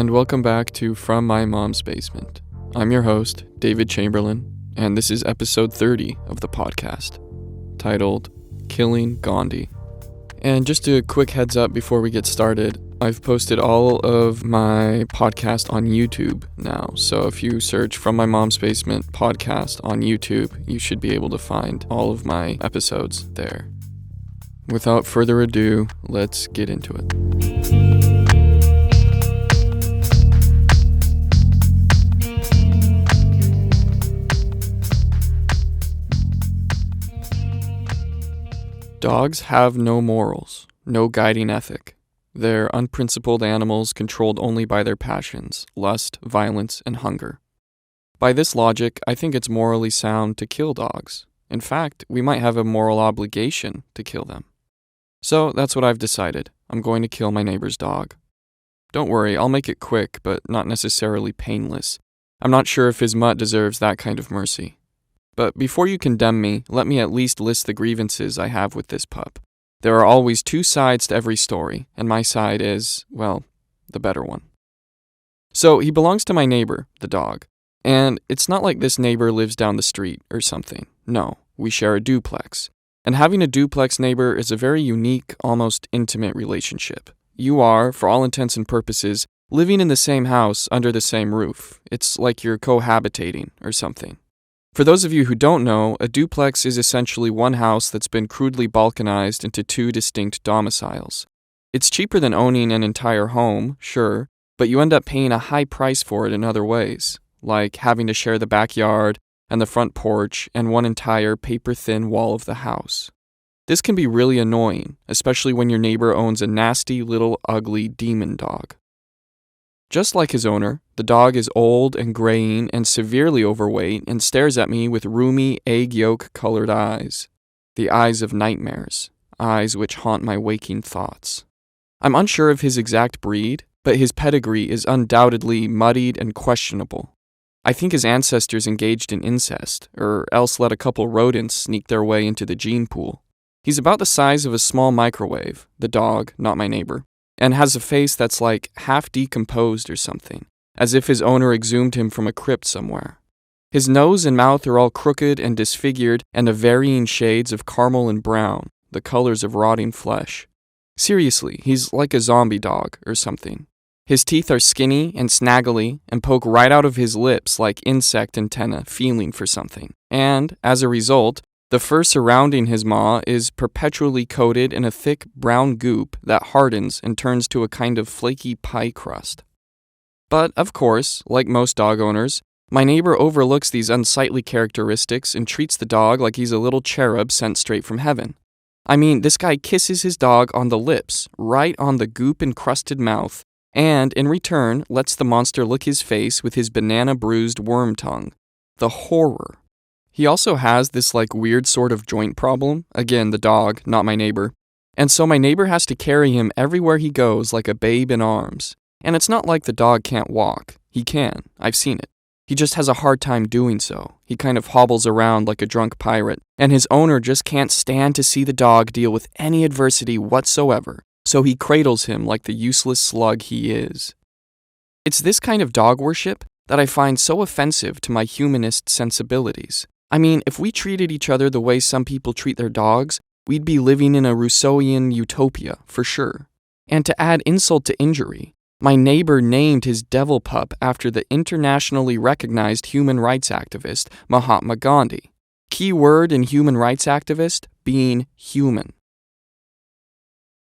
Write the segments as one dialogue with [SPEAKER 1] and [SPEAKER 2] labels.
[SPEAKER 1] and welcome back to From My Mom's Basement. I'm your host, David Chamberlain, and this is episode 30 of the podcast, titled Killing Gandhi. And just a quick heads up before we get started, I've posted all of my podcast on YouTube now, so if you search From My Mom's Basement podcast on YouTube, you should be able to find all of my episodes there. Without further ado, let's get into it. Dogs have no morals, no guiding ethic. They're unprincipled animals controlled only by their passions, lust, violence, and hunger. By this logic, I think it's morally sound to kill dogs. In fact, we might have a moral obligation to kill them. So that's what I've decided. I'm going to kill my neighbor's dog. Don't worry, I'll make it quick, but not necessarily painless. I'm not sure if his mutt deserves that kind of mercy. But before you condemn me, let me at least list the grievances I have with this pup. There are always two sides to every story, and my side is, well, the better one. So he belongs to my neighbor, the dog. And it's not like this neighbor lives down the street or something. No, we share a duplex. And having a duplex neighbor is a very unique, almost intimate relationship. You are, for all intents and purposes, living in the same house under the same roof. It's like you're cohabitating or something. For those of you who don't know, a duplex is essentially one house that's been crudely balkanized into two distinct domiciles. It's cheaper than owning an entire home, sure, but you end up paying a high price for it in other ways, like having to share the backyard and the front porch and one entire paper-thin wall of the house. This can be really annoying, especially when your neighbor owns a nasty little ugly demon dog. Just like his owner, the dog is old and graying and severely overweight and stares at me with roomy, egg yolk-colored eyes. The eyes of nightmares, eyes which haunt my waking thoughts. I'm unsure of his exact breed, but his pedigree is undoubtedly muddied and questionable. I think his ancestors engaged in incest, or else let a couple rodents sneak their way into the gene pool. He's about the size of a small microwave, the dog, not my neighbor, and has a face that's like half decomposed or something, as if his owner exhumed him from a crypt somewhere. His nose and mouth are all crooked and disfigured and of varying shades of caramel and brown, the colors of rotting flesh. Seriously, he's like a zombie dog or something. His teeth are skinny and snaggly and poke right out of his lips like insect antennae feeling for something. And, as a result, the fur surrounding his maw is perpetually coated in a thick brown goop that hardens and turns to a kind of flaky pie crust. But, of course, like most dog owners, my neighbor overlooks these unsightly characteristics and treats the dog like he's a little cherub sent straight from heaven. I mean, this guy kisses his dog on the lips, right on the goop-encrusted mouth, and, in return, lets the monster lick his face with his banana-bruised worm tongue. The horror. He also has this weird sort of joint problem. Again, the dog, not my neighbor. And so my neighbor has to carry him everywhere he goes like a babe in arms. And it's not like the dog can't walk. He can. I've seen it. He just has a hard time doing so. He kind of hobbles around like a drunk pirate. And his owner just can't stand to see the dog deal with any adversity whatsoever. So he cradles him like the useless slug he is. It's this kind of dog worship that I find so offensive to my humanist sensibilities. I mean, if we treated each other the way some people treat their dogs, we'd be living in a Rousseauian utopia, for sure. And to add insult to injury, my neighbor named his devil pup after the internationally recognized human rights activist, Mahatma Gandhi. Key word in human rights activist being human.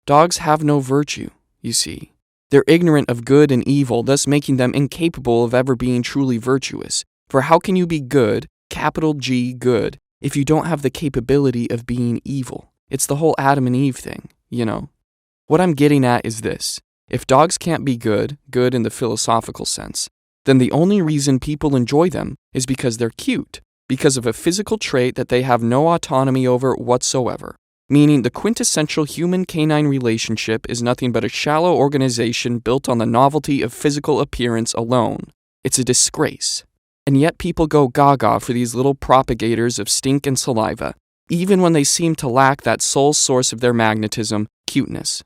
[SPEAKER 1] Dogs have no virtue, you see. They're ignorant of good and evil, thus making them incapable of ever being truly virtuous. For how can you be good, capital G good, if you don't have the capability of being evil? It's the whole Adam and Eve thing, you know. What I'm getting at is this. If dogs can't be good in the philosophical sense, then the only reason people enjoy them is because they're cute, because of a physical trait that they have no autonomy over whatsoever. Meaning the quintessential human-canine relationship is nothing but a shallow organization built on the novelty of physical appearance alone. It's a disgrace. And yet people go gaga for these little propagators of stink and saliva, even when they seem to lack that sole source of their magnetism, cuteness.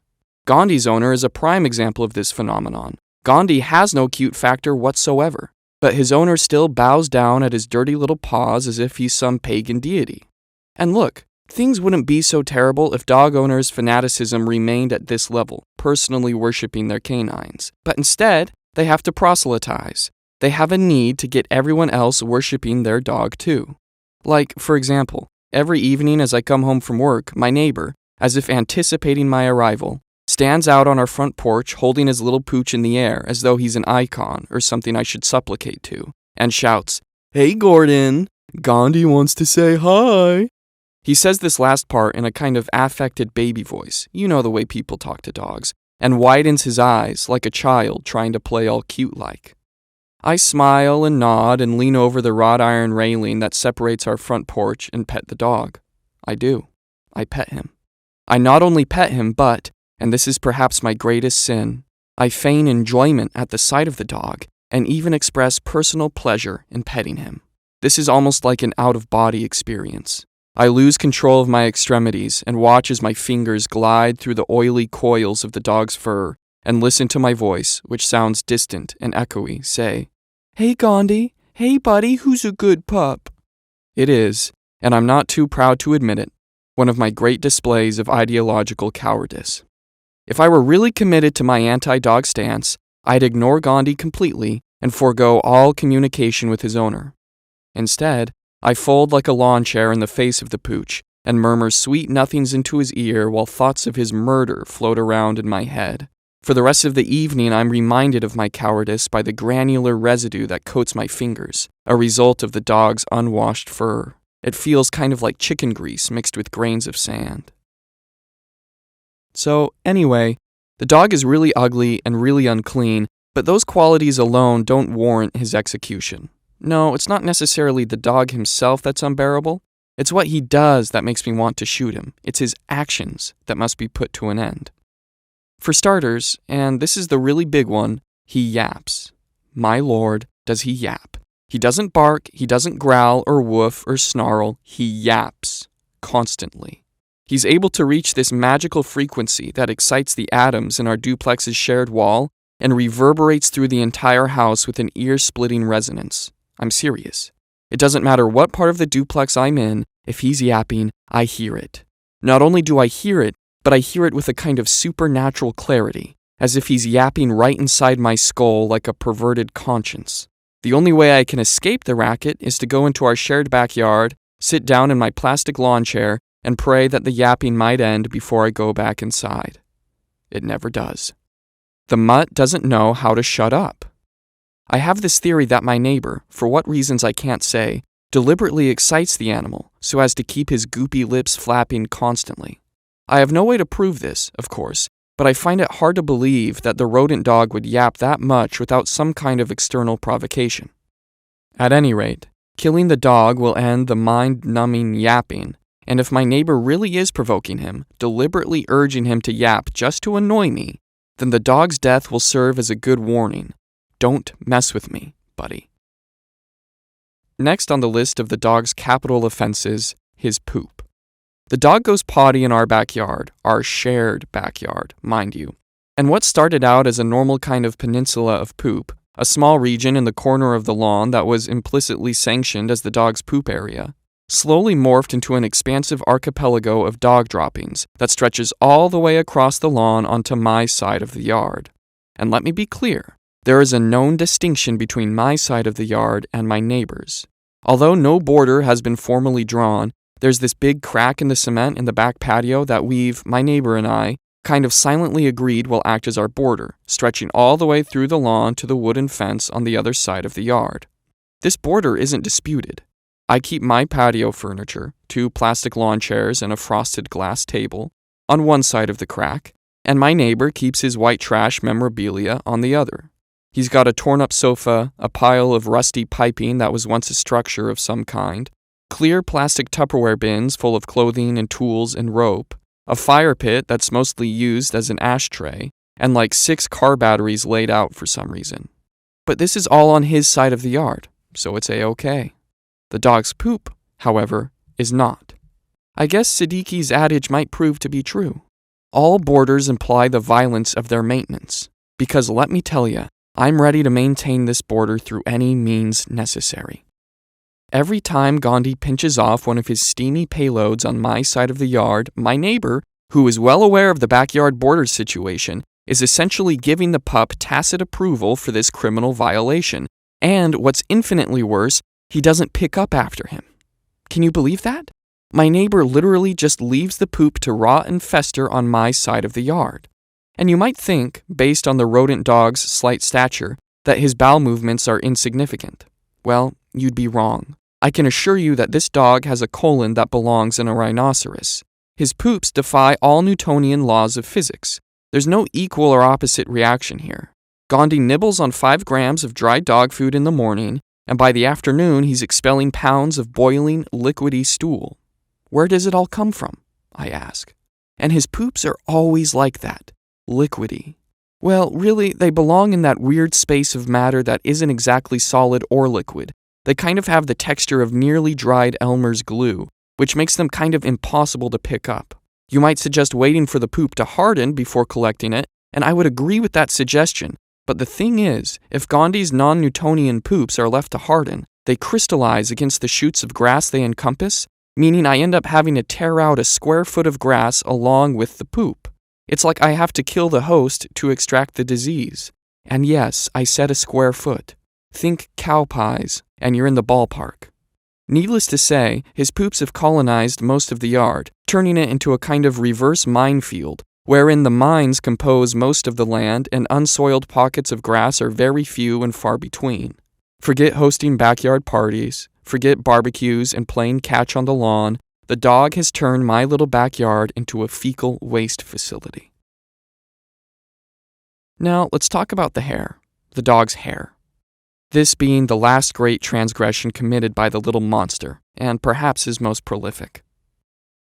[SPEAKER 1] Gandhi's owner is a prime example of this phenomenon. Gandhi has no cute factor whatsoever, but his owner still bows down at his dirty little paws as if he's some pagan deity. And look, things wouldn't be so terrible if dog owners' fanaticism remained at this level, personally worshipping their canines. But instead, they have to proselytize. They have a need to get everyone else worshipping their dog too. Like, for example, every evening as I come home from work, my neighbor, as if anticipating my arrival, stands out on our front porch holding his little pooch in the air as though he's an icon or something I should supplicate to, and shouts, "Hey Gordon, Gandhi wants to say hi." He says this last part in a kind of affected baby voice, you know the way people talk to dogs, and widens his eyes like a child trying to play all cute-like. I smile and nod and lean over the wrought iron railing that separates our front porch and pet the dog. I do. I pet him. I not only pet him, but, and this is perhaps my greatest sin, I feign enjoyment at the sight of the dog and even express personal pleasure in petting him. This is almost like an out-of-body experience. I lose control of my extremities and watch as my fingers glide through the oily coils of the dog's fur and listen to my voice, which sounds distant and echoey, say, "Hey Gandhi, hey buddy, who's a good pup?" It is, and I'm not too proud to admit it, one of my great displays of ideological cowardice. If I were really committed to my anti-dog stance, I'd ignore Gandhi completely and forego all communication with his owner. Instead, I fold like a lawn chair in the face of the pooch and murmur sweet nothings into his ear while thoughts of his murder float around in my head. For the rest of the evening, I'm reminded of my cowardice by the granular residue that coats my fingers, a result of the dog's unwashed fur. It feels kind of like chicken grease mixed with grains of sand. So, anyway, the dog is really ugly and really unclean, but those qualities alone don't warrant his execution. No, it's not necessarily the dog himself that's unbearable. It's what he does that makes me want to shoot him. It's his actions that must be put to an end. For starters, and this is the really big one, he yaps. My lord, does he yap. He doesn't bark, he doesn't growl or woof or snarl, he yaps. Constantly. He's able to reach this magical frequency that excites the atoms in our duplex's shared wall and reverberates through the entire house with an ear-splitting resonance. I'm serious. It doesn't matter what part of the duplex I'm in, if he's yapping, I hear it. Not only do I hear it, but I hear it with a kind of supernatural clarity, as if he's yapping right inside my skull like a perverted conscience. The only way I can escape the racket is to go into our shared backyard, sit down in my plastic lawn chair, and pray that the yapping might end before I go back inside. It never does. The mutt doesn't know how to shut up. I have this theory that my neighbor, for what reasons I can't say, deliberately excites the animal so as to keep his goopy lips flapping constantly. I have no way to prove this, of course, but I find it hard to believe that the rodent dog would yap that much without some kind of external provocation. At any rate, killing the dog will end the mind-numbing yapping, and if my neighbor really is provoking him, deliberately urging him to yap just to annoy me, then the dog's death will serve as a good warning. Don't mess with me, buddy. Next on the list of the dog's capital offenses, his poop. The dog goes potty in our backyard, our shared backyard, mind you. And what started out as a normal kind of peninsula of poop, a small region in the corner of the lawn that was implicitly sanctioned as the dog's poop area, slowly morphed into an expansive archipelago of dog droppings that stretches all the way across the lawn onto my side of the yard. And let me be clear, there is a known distinction between my side of the yard and my neighbor's. Although no border has been formally drawn, there's this big crack in the cement in the back patio that my neighbor and I, kind of silently agreed will act as our border, stretching all the way through the lawn to the wooden fence on the other side of the yard. This border isn't disputed. I keep my patio furniture, 2 plastic lawn chairs and a frosted glass table, on one side of the crack, and my neighbor keeps his white trash memorabilia on the other. He's got a torn-up sofa, a pile of rusty piping that was once a structure of some kind, clear plastic Tupperware bins full of clothing and tools and rope, a fire pit that's mostly used as an ashtray, and like 6 car batteries laid out for some reason. But this is all on his side of the yard, so it's a-okay. The dog's poop, however, is not. I guess Siddiqui's adage might prove to be true. All borders imply the violence of their maintenance, because let me tell ya, I'm ready to maintain this border through any means necessary. Every time Gandhi pinches off one of his steamy payloads on my side of the yard, my neighbor, who is well aware of the backyard border situation, is essentially giving the pup tacit approval for this criminal violation. And what's infinitely worse, he doesn't pick up after him. Can you believe that? My neighbor literally just leaves the poop to rot and fester on my side of the yard. And you might think, based on the rodent dog's slight stature, that his bowel movements are insignificant. Well, you'd be wrong. I can assure you that this dog has a colon that belongs in a rhinoceros. His poops defy all Newtonian laws of physics. There's no equal or opposite reaction here. Gandhi nibbles on 5 grams of dry dog food in the morning, and by the afternoon he's expelling pounds of boiling, liquidy stool. Where does it all come from? I ask. And his poops are always like that, liquidy. Well, really, they belong in that weird space of matter that isn't exactly solid or liquid. They kind of have the texture of nearly dried Elmer's glue, which makes them kind of impossible to pick up. You might suggest waiting for the poop to harden before collecting it, and I would agree with that suggestion. But the thing is, if Gandhi's non-Newtonian poops are left to harden, they crystallize against the shoots of grass they encompass, meaning I end up having to tear out a square foot of grass along with the poop. It's like I have to kill the host to extract the disease. And yes, I said a square foot. Think cow pies, and you're in the ballpark. Needless to say, his poops have colonized most of the yard, turning it into a kind of reverse minefield, wherein the mines compose most of the land and unsoiled pockets of grass are very few and far between. Forget hosting backyard parties, forget barbecues and playing catch on the lawn, the dog has turned my little backyard into a fecal waste facility. Now, let's talk about the hair, the dog's hair. This being the last great transgression committed by the little monster, and perhaps his most prolific.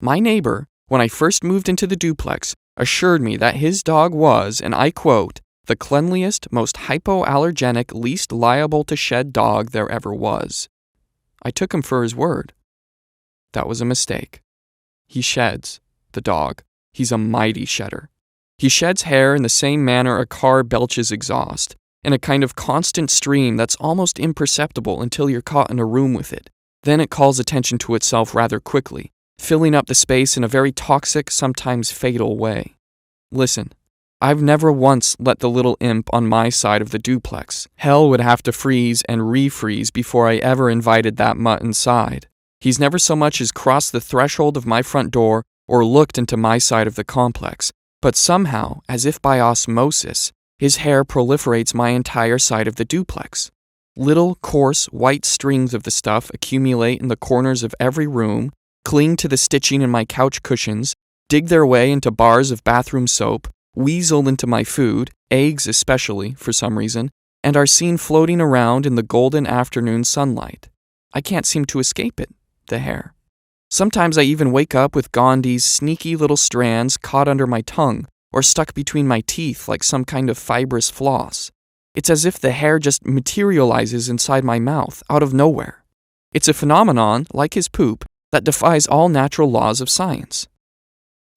[SPEAKER 1] My neighbor, when I first moved into the duplex, assured me that his dog was, and I quote, the cleanliest, most hypoallergenic, least liable to shed dog there ever was. I took him for his word. That was a mistake. He sheds, the dog. He's a mighty shedder. He sheds hair in the same manner a car belches exhaust, in a kind of constant stream that's almost imperceptible until you're caught in a room with it. Then it calls attention to itself rather quickly, filling up the space in a very toxic, sometimes fatal way. Listen, I've never once let the little imp on my side of the duplex. Hell would have to freeze and refreeze before I ever invited that mutt inside. He's never so much as crossed the threshold of my front door or looked into my side of the complex, but somehow, as if by osmosis, his hair proliferates my entire side of the duplex. Little, coarse, white strings of the stuff accumulate in the corners of every room, cling to the stitching in my couch cushions, dig their way into bars of bathroom soap, weasel into my food, eggs especially, for some reason, and are seen floating around in the golden afternoon sunlight. I can't seem to escape it, the hair. Sometimes I even wake up with Gandhi's sneaky little strands caught under my tongue or stuck between my teeth like some kind of fibrous floss. It's as if the hair just materializes inside my mouth, out of nowhere. It's a phenomenon, like his poop, that defies all natural laws of science.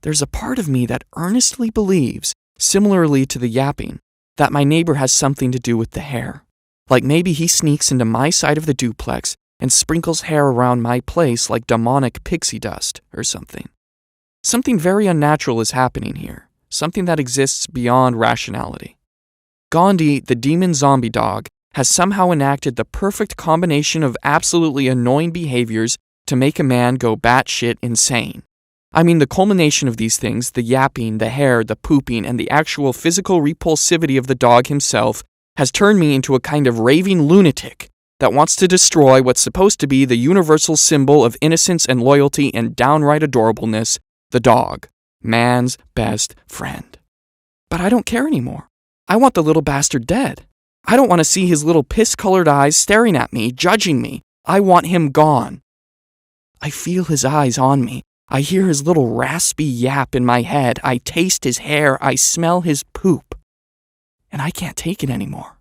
[SPEAKER 1] There's a part of me that earnestly believes, similarly to the yapping, that my neighbor has something to do with the hair. Like maybe he sneaks into my side of the duplex and sprinkles hair around my place like demonic pixie dust or something. Something very unnatural is happening here. Something that exists beyond rationality. Gandhi, the demon zombie dog, has somehow enacted the perfect combination of absolutely annoying behaviors to make a man go batshit insane. I mean, the culmination of these things, the yapping, the hair, the pooping, and the actual physical repulsivity of the dog himself, has turned me into a kind of raving lunatic that wants to destroy what's supposed to be the universal symbol of innocence and loyalty and downright adorableness, the dog. Man's best friend. But I don't care anymore. I want the little bastard dead. I don't want to see his little piss-colored eyes staring at me, judging me. I want him gone. I feel his eyes on me. I hear his little raspy yap in my head. I taste his hair. I smell his poop. And I can't take it anymore.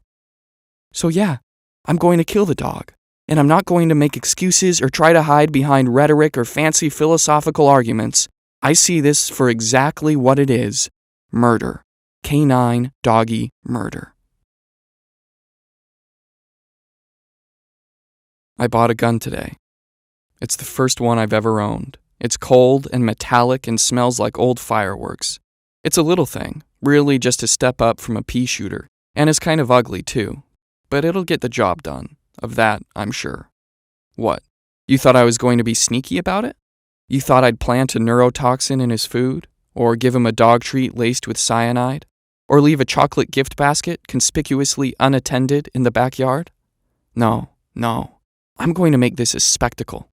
[SPEAKER 1] So yeah, I'm going to kill the dog. And I'm not going to make excuses or try to hide behind rhetoric or fancy philosophical arguments. I see this for exactly what it is, murder. Canine, doggy murder. I bought a gun today. It's the first one I've ever owned. It's cold and metallic and smells like old fireworks. It's a little thing, really just a step up from a pea shooter, and it's kind of ugly too. But it'll get the job done. Of that, I'm sure. What? You thought I was going to be sneaky about it? You thought I'd plant a neurotoxin in his food? Or give him a dog treat laced with cyanide? Or leave a chocolate gift basket conspicuously unattended in the backyard? No. I'm going to make this a spectacle.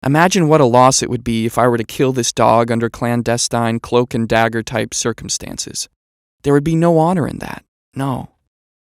[SPEAKER 1] Imagine what a loss it would be if I were to kill this dog under clandestine cloak and dagger type circumstances. There would be no honor in that. No.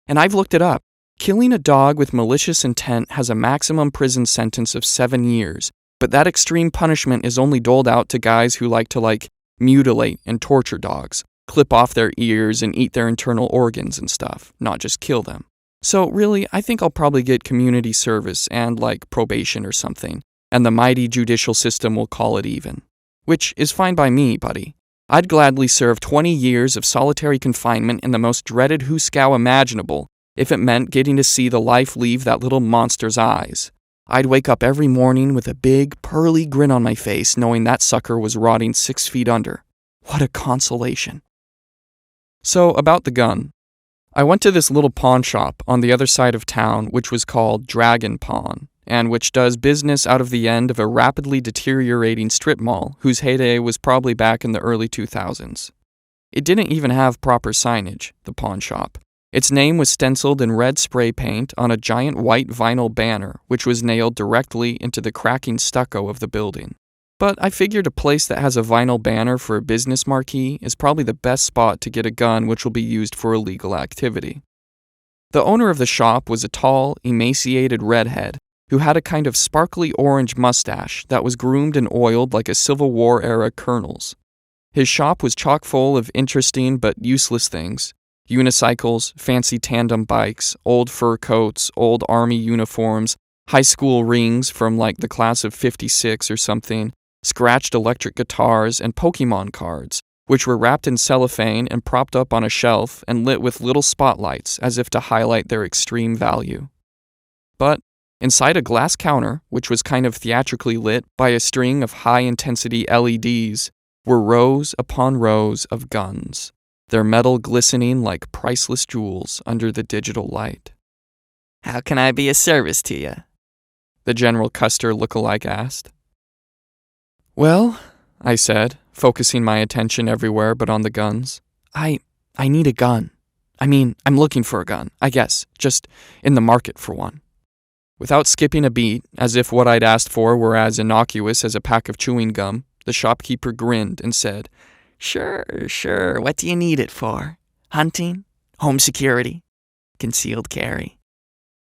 [SPEAKER 1] And I've looked it up. Killing a dog with malicious intent has a maximum prison sentence of 7 years, but that extreme punishment is only doled out to guys who like to, mutilate and torture dogs, clip off their ears and eat their internal organs and stuff, not just kill them. So really, I think I'll probably get community service and, probation or something, and the mighty judicial system will call it even. Which is fine by me, buddy. I'd gladly serve 20 years of solitary confinement in the most dreaded hooskow imaginable if it meant getting to see the life leave that little monster's eyes. I'd wake up every morning with a big, pearly grin on my face knowing that sucker was rotting 6 feet under. What a consolation. So, about the gun. I went to this little pawn shop on the other side of town which was called Dragon Pawn, and which does business out of the end of a rapidly deteriorating strip mall whose heyday was probably back in the early 2000s. It didn't even have proper signage, the pawn shop. Its name was stenciled in red spray paint on a giant white vinyl banner, which was nailed directly into the cracking stucco of the building. But I figured a place that has a vinyl banner for a business marquee is probably the best spot to get a gun which will be used for illegal activity. The owner of the shop was a tall, emaciated redhead who had a kind of sparkly orange mustache that was groomed and oiled like a Civil War-era colonel's. His shop was chock full of interesting but useless things. Unicycles, fancy tandem bikes, old fur coats, old army uniforms, high school rings from the class of 56 or something, scratched electric guitars, and Pokemon cards, which were wrapped in cellophane and propped up on a shelf and lit with little spotlights as if to highlight their extreme value. But inside a glass counter, which was kind of theatrically lit by a string of high-intensity LEDs, were rows upon rows of guns, their metal glistening like priceless jewels under the digital light.
[SPEAKER 2] "How can I be of service to you?"
[SPEAKER 1] the General Custer lookalike asked. "Well," I said, focusing my attention everywhere but on the guns, I need a gun. I'm looking for a gun, I guess, just in the market for one." Without skipping a beat, as if what I'd asked for were as innocuous as a pack of chewing gum, the shopkeeper grinned and said,
[SPEAKER 2] Sure. What do you need it for? Hunting? Home security? Concealed carry?"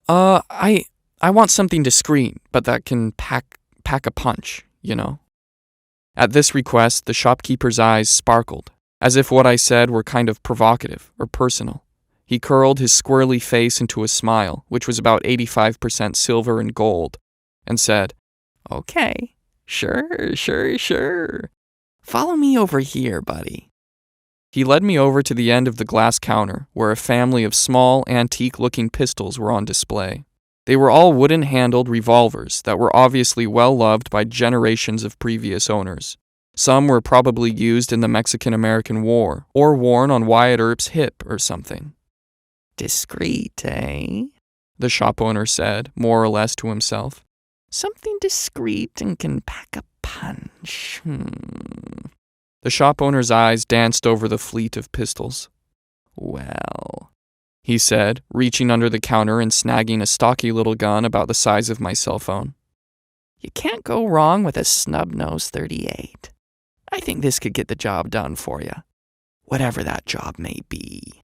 [SPEAKER 1] I want something discreet, but that can pack a punch, you know." At this request, the shopkeeper's eyes sparkled, as if what I said were kind of provocative or personal. He curled his squirrely face into a smile, which was about 85% silver and gold, and said,
[SPEAKER 2] "Okay, sure. Follow me over here, buddy."
[SPEAKER 1] He led me over to the end of the glass counter, where a family of small, antique-looking pistols were on display. They were all wooden-handled revolvers that were obviously well-loved by generations of previous owners. Some were probably used in the Mexican-American War, or worn on Wyatt Earp's hip or something.
[SPEAKER 2] "Discreet, eh?"
[SPEAKER 1] the shop owner said, more or less to himself.
[SPEAKER 2] "Something discreet and can pack a punch.
[SPEAKER 1] The shop owner's eyes danced over the fleet of pistols.
[SPEAKER 2] "Well,"
[SPEAKER 1] he said, reaching under the counter and snagging a stocky little gun about the size of my cell phone.
[SPEAKER 2] "You can't go wrong with a snub-nosed .38. I think this could get the job done for you, whatever that job may be."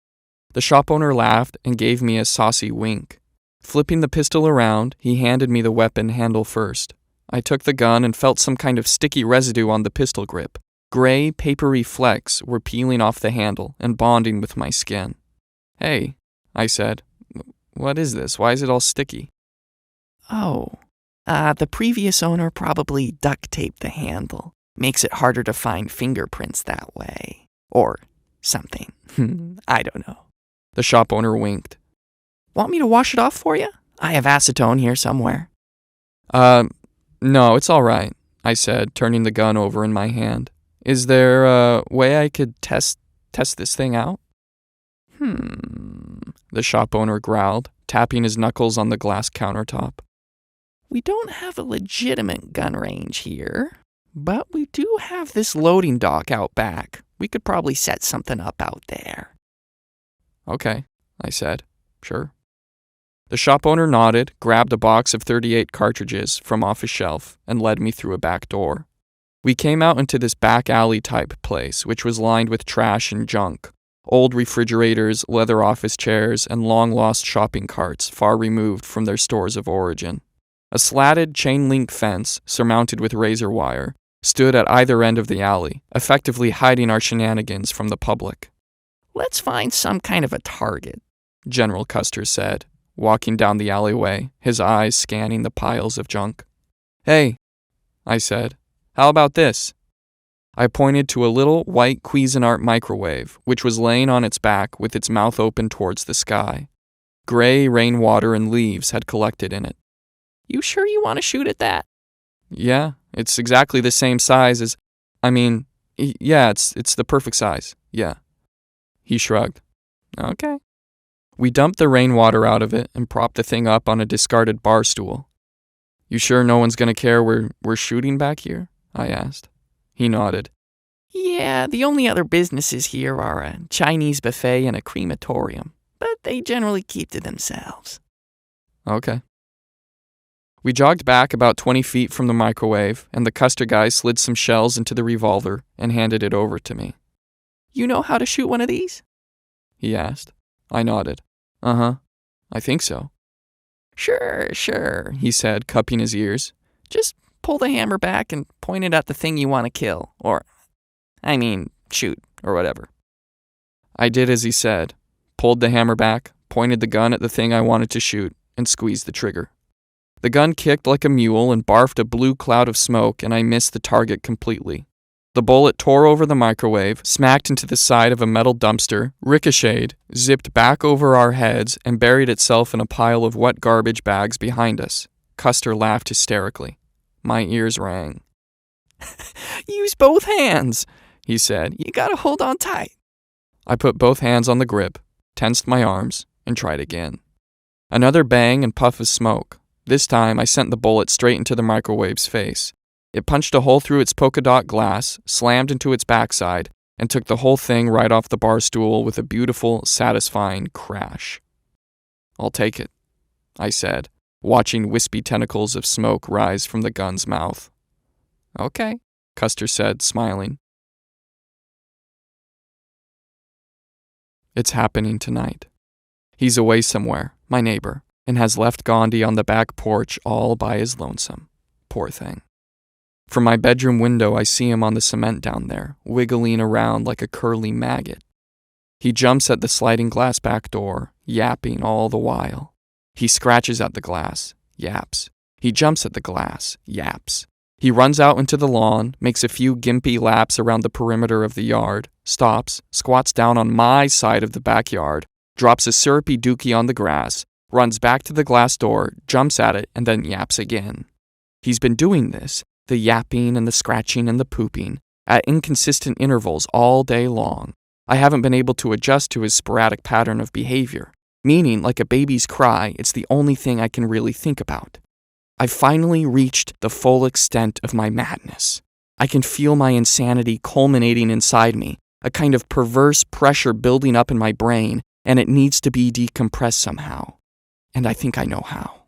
[SPEAKER 1] The shop owner laughed and gave me a saucy wink. Flipping the pistol around, he handed me the weapon handle first. I took the gun and felt some kind of sticky residue on the pistol grip. Gray, papery flecks were peeling off the handle and bonding with my skin. "Hey," I said, "what is this? Why is it all sticky?"
[SPEAKER 2] The previous owner probably duct taped the handle. Makes it harder to find fingerprints that way. Or something. I don't know."
[SPEAKER 1] The shop owner winked.
[SPEAKER 2] "Want me to wash it off for you? I have acetone here somewhere."
[SPEAKER 1] No, it's all right, I said, turning the gun over in my hand. Is there a way I could test this thing out? The shop owner growled, tapping his knuckles on the glass countertop.
[SPEAKER 2] We don't have a legitimate gun range here, but we do have this loading dock out back. We could probably set something up out there.
[SPEAKER 1] Okay, I said. Sure. The shop owner nodded, grabbed a box of 38 cartridges from off his shelf, and led me through a back door. We came out into this back alley type place, which was lined with trash and junk. Old refrigerators, leather office chairs, and long-lost shopping carts far removed from their stores of origin. A slatted chain-link fence, surmounted with razor wire, stood at either end of the alley, effectively hiding our shenanigans from the public.
[SPEAKER 2] Let's find some kind of a target,
[SPEAKER 1] General Custer said, walking down the alleyway, his eyes scanning the piles of junk. Hey, I said, how about this? I pointed to a little white Cuisinart microwave, which was laying on its back with its mouth open towards the sky. Gray rainwater and leaves had collected in it.
[SPEAKER 2] You sure you want to shoot at that?
[SPEAKER 1] Yeah, it's exactly the same size as... yeah, it's the perfect size, yeah. He shrugged. Okay. We dumped the rainwater out of it and propped the thing up on a discarded bar stool. You sure no one's gonna care we're shooting back here? I asked. He nodded.
[SPEAKER 2] Yeah, the only other businesses here are a Chinese buffet and a crematorium, but they generally keep to themselves.
[SPEAKER 1] Okay. We jogged back about 20 feet from the microwave, and the Custer guy slid some shells into the revolver and handed it over to me.
[SPEAKER 2] You know how to shoot one of these?
[SPEAKER 1] He asked. I nodded. Uh-huh. I think so.
[SPEAKER 2] Sure, he said, cupping his ears. Just pull the hammer back and point it at the thing you want to kill. Shoot, or whatever.
[SPEAKER 1] I did as he said, pulled the hammer back, pointed the gun at the thing I wanted to shoot, and squeezed the trigger. The gun kicked like a mule and barfed a blue cloud of smoke, and I missed the target completely. The bullet tore over the microwave, smacked into the side of a metal dumpster, ricocheted, zipped back over our heads, and buried itself in a pile of wet garbage bags behind us. Custer laughed hysterically. My ears rang.
[SPEAKER 2] Use both hands, he said. You gotta hold on tight.
[SPEAKER 1] I put both hands on the grip, tensed my arms, and tried again. Another bang and puff of smoke. This time I sent the bullet straight into the microwave's face. It punched a hole through its polka dot glass, slammed into its backside, and took the whole thing right off the bar stool with a beautiful, satisfying crash. I'll take it, I said, watching wispy tentacles of smoke rise from the gun's mouth. Okay, Custer said, smiling. It's happening tonight. He's away somewhere, my neighbor, and has left Gandhi on the back porch all by his lonesome. Poor thing. From my bedroom window, I see him on the cement down there, wiggling around like a curly maggot. He jumps at the sliding glass back door, yapping all the while. He scratches at the glass, yaps. He jumps at the glass, yaps. He runs out into the lawn, makes a few gimpy laps around the perimeter of the yard, stops, squats down on my side of the backyard, drops a syrupy dookie on the grass, runs back to the glass door, jumps at it, and then yaps again. He's been doing this, the yapping and the scratching and the pooping, at inconsistent intervals all day long. I haven't been able to adjust to his sporadic pattern of behavior, meaning, like a baby's cry, it's the only thing I can really think about. I've finally reached the full extent of my madness. I can feel my insanity culminating inside me, a kind of perverse pressure building up in my brain, and it needs to be decompressed somehow. And I think I know how.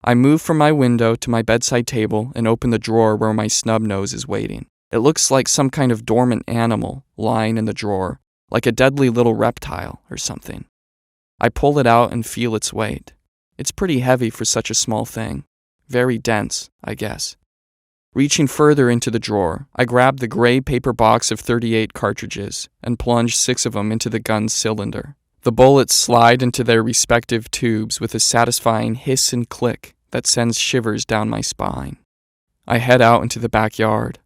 [SPEAKER 1] I move from my window to my bedside table and open the drawer where my snub nose is waiting. It looks like some kind of dormant animal lying in the drawer, like a deadly little reptile or something. I pull it out and feel its weight. It's pretty heavy for such a small thing. Very dense, I guess. Reaching further into the drawer, I grab the gray paper box of 38 cartridges and plunge 6 of them into the gun's cylinder. The bullets slide into their respective tubes with a satisfying hiss and click that sends shivers down my spine. I head out into the backyard.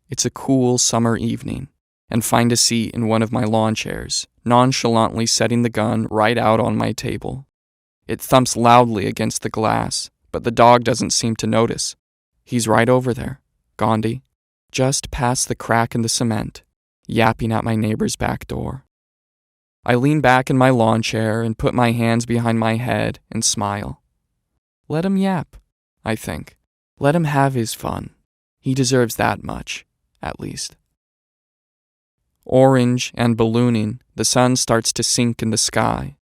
[SPEAKER 1] It's a cool summer evening, and find a seat in one of my lawn chairs, nonchalantly setting the gun right out on my table. It thumps loudly against the glass, but the dog doesn't seem to notice. He's right over there, Gandhi, just past the crack in the cement, yapping at my neighbor's back door. I lean back in my lawn chair and put my hands behind my head and smile. Let him yap, I think. Let him have his fun. He deserves that much, at least. Orange and ballooning, the sun starts to sink in the sky.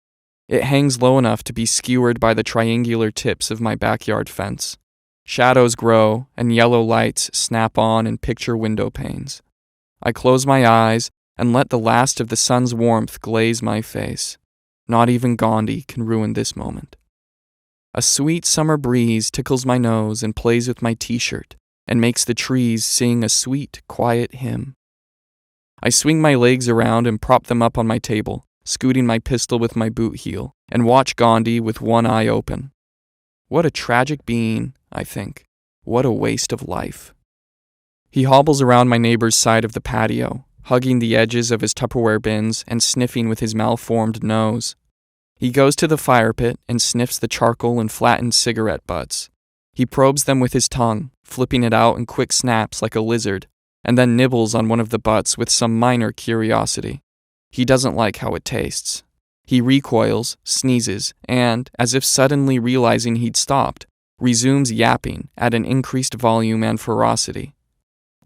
[SPEAKER 1] It hangs low enough to be skewered by the triangular tips of my backyard fence. Shadows grow, and yellow lights snap on in picture window panes. I close my eyes and let the last of the sun's warmth glaze my face. Not even Gandhi can ruin this moment. A sweet summer breeze tickles my nose and plays with my t-shirt and makes the trees sing a sweet, quiet hymn. I swing my legs around and prop them up on my table, scooting my pistol with my boot heel, and watch Gandhi with one eye open. What a tragic being, I think. What a waste of life. He hobbles around my neighbor's side of the patio, hugging the edges of his Tupperware bins and sniffing with his malformed nose. He goes to the fire pit and sniffs the charcoal and flattened cigarette butts. He probes them with his tongue, flipping it out in quick snaps like a lizard, and then nibbles on one of the butts with some minor curiosity. He doesn't like how it tastes. He recoils, sneezes, and, as if suddenly realizing he'd stopped, resumes yapping at an increased volume and ferocity.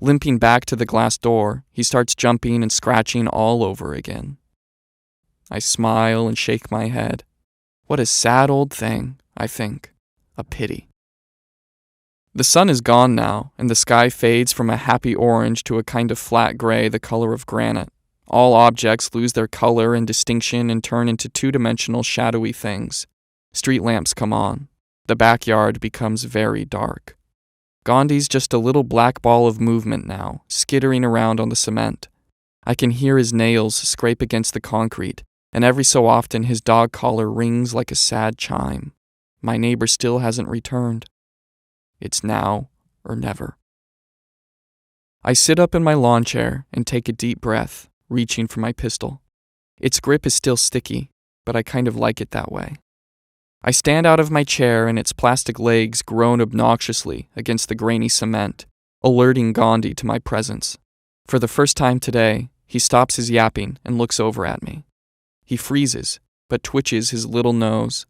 [SPEAKER 1] Limping back to the glass door, he starts jumping and scratching all over again. I smile and shake my head. What a sad old thing, I think. A pity. The sun is gone now, and the sky fades from a happy orange to a kind of flat gray the color of granite. All objects lose their color and distinction and turn into two-dimensional shadowy things. Street lamps come on. The backyard becomes very dark. Gandhi's just a little black ball of movement now, skittering around on the cement. I can hear his nails scrape against the concrete, and every so often his dog collar rings like a sad chime. My neighbor still hasn't returned. It's now or never. I sit up in my lawn chair and take a deep breath, reaching for my pistol. Its grip is still sticky, but I kind of like it that way. I stand out of my chair and its plastic legs groan obnoxiously against the grainy cement, alerting Gandhi to my presence. For the first time today, he stops his yapping and looks over at me. He freezes, but twitches his little nose.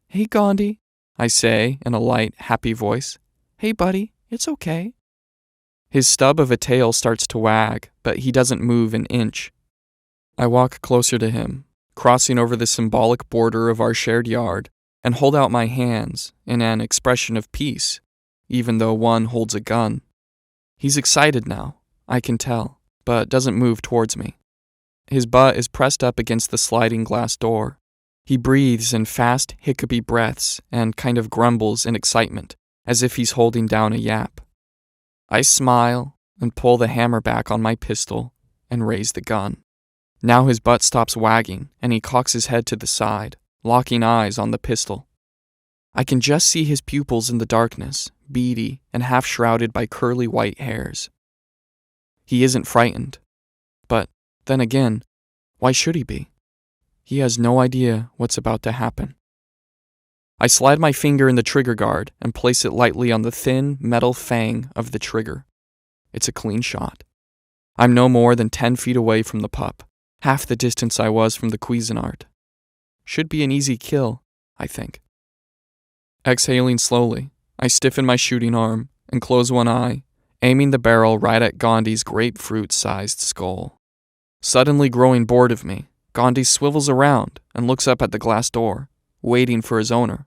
[SPEAKER 1] Hey, Gandhi, I say in a light, happy voice. Hey, buddy, it's okay. His stub of a tail starts to wag, but he doesn't move an inch. I walk closer to him, crossing over the symbolic border of our shared yard, and hold out my hands in an expression of peace, even though one holds a gun. He's excited now, I can tell, but doesn't move towards me. His butt is pressed up against the sliding glass door. He breathes in fast, hiccupy breaths and kind of grumbles in excitement, as if he's holding down a yap. I smile and pull the hammer back on my pistol and raise the gun. Now his butt stops wagging and he cocks his head to the side, locking eyes on the pistol. I can just see his pupils in the darkness, beady and half shrouded by curly white hairs. He isn't frightened. But then again, why should he be? He has no idea what's about to happen. I slide my finger in the trigger guard and place it lightly on the thin metal fang of the trigger. It's a clean shot. I'm no more than 10 feet away from the pup, half the distance I was from the Cuisinart. Should be an easy kill, I think. Exhaling slowly, I stiffen my shooting arm and close one eye, aiming the barrel right at Gandhi's grapefruit-sized skull. Suddenly growing bored of me, Gandhi swivels around and looks up at the glass door, waiting for his owner.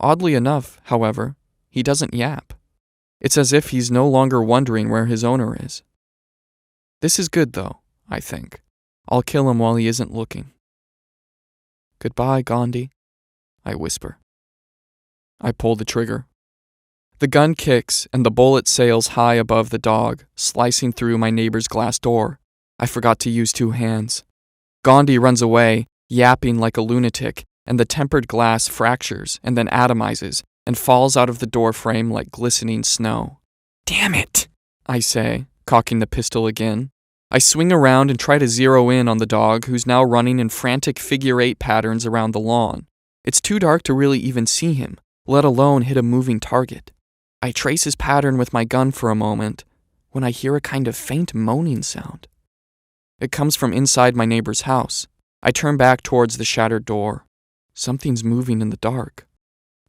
[SPEAKER 1] Oddly enough, however, he doesn't yap. It's as if he's no longer wondering where his owner is. This is good, though, I think. I'll kill him while he isn't looking. Goodbye, Gandhi, I whisper. I pull the trigger. The gun kicks and the bullet sails high above the dog, slicing through my neighbor's glass door. I forgot to use 2 hands. Gandhi runs away, yapping like a lunatic, and the tempered glass fractures and then atomizes and falls out of the door frame like glistening snow. Damn it, I say, cocking the pistol again. I swing around and try to zero in on the dog who's now running in frantic figure-8 patterns around the lawn. It's too dark to really even see him, let alone hit a moving target. I trace his pattern with my gun for a moment when I hear a kind of faint moaning sound. It comes from inside my neighbor's house. I turn back towards the shattered door. Something's moving in the dark.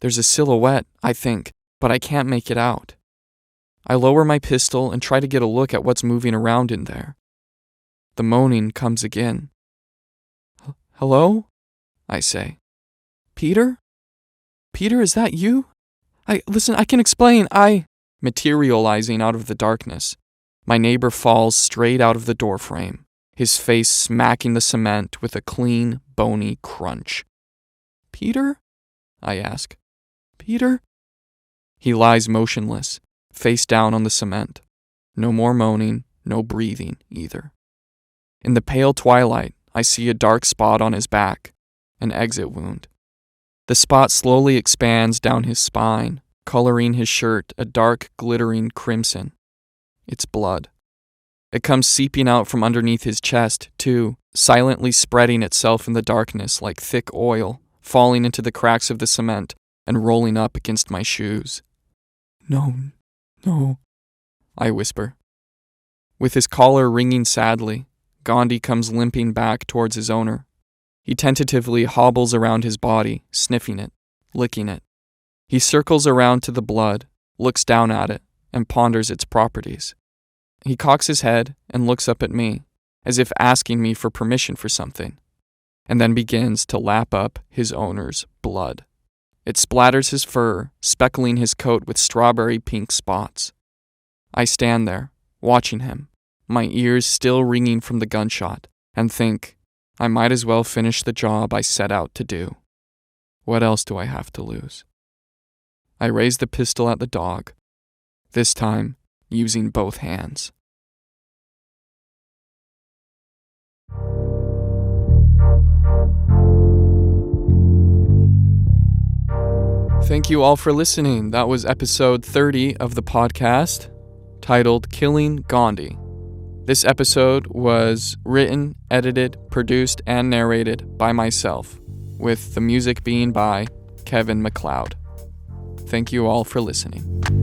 [SPEAKER 1] There's a silhouette, I think, but I can't make it out. I lower my pistol and try to get a look at what's moving around in there. The moaning comes again. "Hello?" I say. "Peter? Peter, is that you? Listen, I can explain, Materializing out of the darkness, my neighbor falls straight out of the doorframe, his face smacking the cement with a clean, bony crunch. "Peter?" I ask. "Peter?" He lies motionless, face down on the cement. No more moaning, no breathing either. In the pale twilight, I see a dark spot on his back, an exit wound. The spot slowly expands down his spine, coloring his shirt a dark, glittering crimson. It's blood. It comes seeping out from underneath his chest, too, silently spreading itself in the darkness like thick oil, falling into the cracks of the cement and rolling up against my shoes. No, I whisper. With his collar ringing sadly, Gandhi comes limping back towards his owner. He tentatively hobbles around his body, sniffing it, licking it. He circles around to the blood, looks down at it, and ponders its properties. He cocks his head and looks up at me, as if asking me for permission for something, and then begins to lap up his owner's blood. It splatters his fur, speckling his coat with strawberry pink spots. I stand there, watching him, my ears still ringing from the gunshot, and think, I might as well finish the job I set out to do. What else do I have to lose? I raise the pistol at the dog, this time using both hands. Thank you all for listening. That was episode 30 of the podcast, titled Killing Gandhi. This episode was written, edited, produced, and narrated by myself, with the music being by Kevin MacLeod. Thank you all for listening.